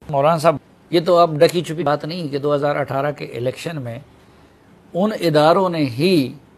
مولانا صاحب، یہ تو اب ڈکی چھپی بات نہیں کہ 2018 کے الیکشن میں ان اداروں نے ہی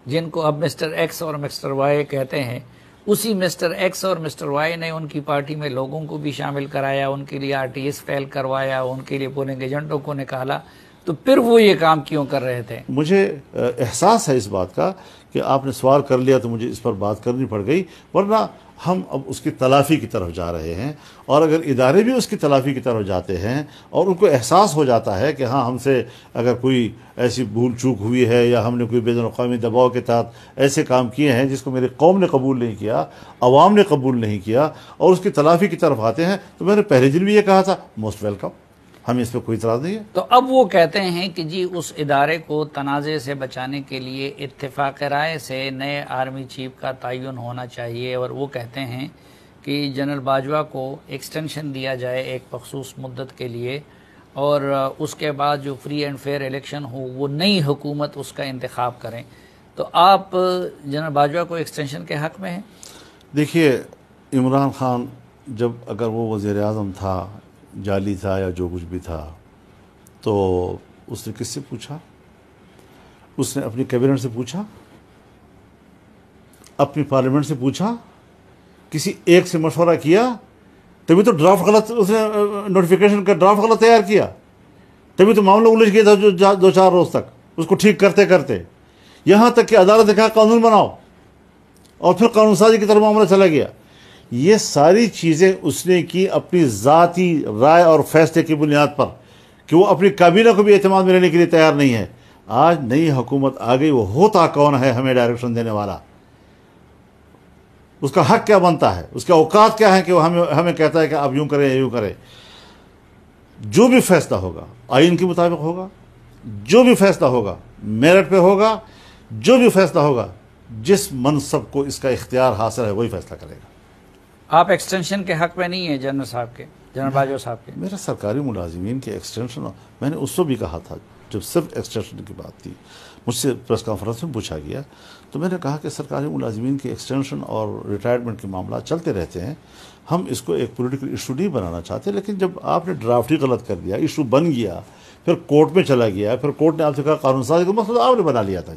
جن کو اب مسٹر ایکس اور مسٹر وائی کہتے ہیں، اسی مسٹر ایکس اور مسٹر وائی نے ان کی پارٹی میں لوگوں کو بھی شامل کرایا، ان کے لیے RTS فیل کروایا، ان کے لیے پولنگ ایجنٹوں کو نکالا، تو پھر وہ یہ کام کیوں کر رہے تھے؟ مجھے احساس ہے اس بات کا کہ آپ نے سوال کر لیا تو مجھے اس پر بات کرنی پڑ گئی، ورنہ ہم اب اس کی تلافی کی طرف جا رہے ہیں، اور اگر ادارے بھی اس کی تلافی کی طرف جاتے ہیں اور ان کو احساس ہو جاتا ہے کہ ہاں ہم سے اگر کوئی ایسی بھول چوک ہوئی ہے یا ہم نے کوئی بین الاقوامی دباؤ کے تحت ایسے کام کیے ہیں جس کو میری قوم نے قبول نہیں کیا، عوام نے قبول نہیں کیا، اور اس کی تلافی کی طرف آتے ہیں، تو میں نے پہلے دن بھی یہ کہا تھا موسٹ ویلکم، ہمیں اس پہ کوئی اعتراض نہیں ہے۔ تو اب وہ کہتے ہیں کہ جی اس ادارے کو تنازع سے بچانے کے لیے اتفاق رائے سے نئے آرمی چیف کا تعین ہونا چاہیے، اور وہ کہتے ہیں کہ جنرل باجوہ کو ایکسٹینشن دیا جائے ایک مخصوص مدت کے لیے، اور اس کے بعد جو فری اینڈ فیئر الیکشن ہو وہ نئی حکومت اس کا انتخاب کریں۔ تو آپ جنرل باجوہ کو ایکسٹینشن کے حق میں ہیں؟ دیکھیے، عمران خان جب اگر وہ وزیر اعظم تھا، جعلی تھا یا جو کچھ بھی تھا، تو اس نے کس سے پوچھا؟ اس نے اپنی کیبنٹ سے پوچھا، اپنی پارلیمنٹ سے پوچھا، کسی ایک سے مشورہ کیا؟ تبھی تو ڈرافٹ غلط، اس نے نوٹیفیکیشن کا ڈرافٹ غلط تیار کیا، تبھی تو معاملہ الجھ گیا تھا 2-4 روز تک اس کو ٹھیک کرتے کرتے، یہاں تک کہ عدالت نے کہا قانون بناؤ، اور پھر قانون سازی کی طرف معاملہ چلا گیا۔ یہ ساری چیزیں اس نے کی اپنی ذاتی رائے اور فیصلے کی بنیاد پر، کہ وہ اپنی کابینہ کو بھی اعتماد میں لینے کے لیے تیار نہیں ہے۔ آج نئی حکومت آ گئی، وہ ہوتا کون ہے ہمیں ڈائریکشن دینے والا؟ اس کا حق کیا بنتا ہے؟ اس کے اوقات کیا ہیں کہ وہ ہمیں کہتا ہے کہ آپ یوں کریں یا یوں کریں؟ جو بھی فیصلہ ہوگا آئین کے مطابق ہوگا، جو بھی فیصلہ ہوگا میرٹ پہ ہوگا، جو بھی فیصلہ ہوگا جس منصب کو اس کا اختیار حاصل ہے وہی فیصلہ کرے گا۔ آپ ایکسٹینشن کے حق میں نہیں ہیں جنرل صاحب کے، جنرل باجوہ صاحب کے؟ میرا سرکاری ملازمین کے ایکسٹینشن، میں نے اس کو بھی کہا تھا جب صرف ایکسٹینشن کی بات تھی، مجھ سے پریس کانفرنس میں پوچھا گیا، تو میں نے کہا کہ سرکاری ملازمین کے ایکسٹینشن اور ریٹائرمنٹ کے معاملات چلتے رہتے ہیں، ہم اس کو ایک پولیٹیکل ایشو نہیں بنانا چاہتے، لیکن جب آپ نے ڈرافٹ ہی غلط کر دیا، ایشو بن گیا، پھر کورٹ میں چلا گیا، پھر کورٹ نے آپ سے کہا قانون سازی کا مسئلہ آپ نے بنا لیا تھا۔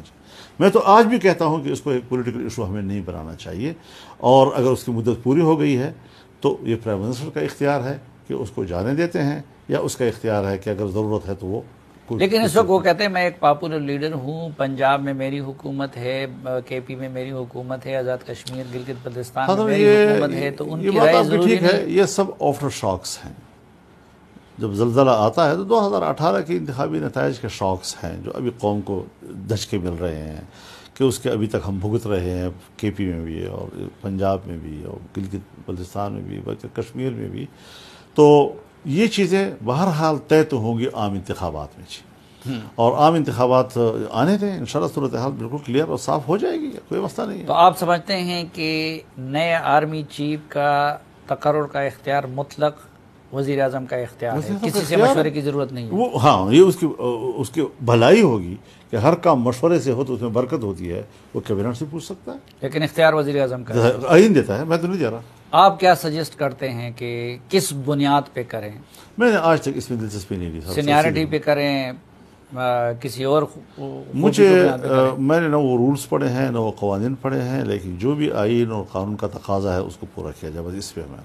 میں تو آج بھی کہتا ہوں کہ اس کو ایک پولیٹیکل ایشو ہمیں نہیں بنانا چاہیے، اور اگر اس کی مدت پوری ہو گئی ہے تو یہ پرائم منسٹر کا اختیار ہے کہ اس کو جانے دیتے ہیں، یا اس کا اختیار ہے کہ اگر ضرورت ہے تو وہ لیکن اس وقت وہ کہتے ہیں میں ایک پاپولر لیڈر ہوں، پنجاب میں میری حکومت ہے، KP میں میری حکومت ہے، آزاد کشمیر گلگت بلتستان میں میری حکومت ہے، تو ان کی رائے ضروری ٹھیک ہے۔ نہیں؟ یہ سب آفٹر شاکس ہیں، جب زلزلہ آتا ہے تو 2018 کے انتخابی نتائج کے شاکس ہیں جو ابھی قوم کو دھچکے مل رہے ہیں، کہ اس کے ابھی تک ہم بھگت رہے ہیں، KP میں بھی اور پنجاب میں بھی اور گلگت بلتستان میں بھی، بلکہ کشمیر میں بھی۔ تو یہ چیزیں بہرحال طے تو ہوں گی عام انتخابات میں، اور عام انتخابات آنے دیں، انشاءاللہ صورتحال بالکل کلیئر اور صاف ہو جائے گی، کوئی مسئلہ نہیں ہے۔ تو آپ سمجھتے ہیں کہ نئے آرمی چیف کا تقرر کا اختیار مطلق وزیر اعظم کا اختیار ہے، کسی سے مشورے کی ضرورت نہیں ہے؟ وہ ہاں، یہ اس کی بھلائی ہوگی کہ ہر کام مشورے سے ہو تو اس میں برکت ہوتی ہے، وہ کیبنٹ سے پوچھ سکتا ہے، لیکن اختیار وزیر اعظم کا ہے۔ آئین دیتا ہے، میں تو نہیں دے رہا۔ آپ کیا سجیسٹ کرتے ہیں کہ کس بنیاد پہ کریں؟ میں نے آج تک اس میں دلچسپی نہیں لی، سینیارٹی پہ کریں، کسی اور میں نے نہ وہ رولز پڑھے ہیں نہ وہ قوانین پڑھے ہیں، لیکن جو بھی آئین اور قانون کا تقاضا ہے اس کو پورا کیا جائے، بس اس پہ میں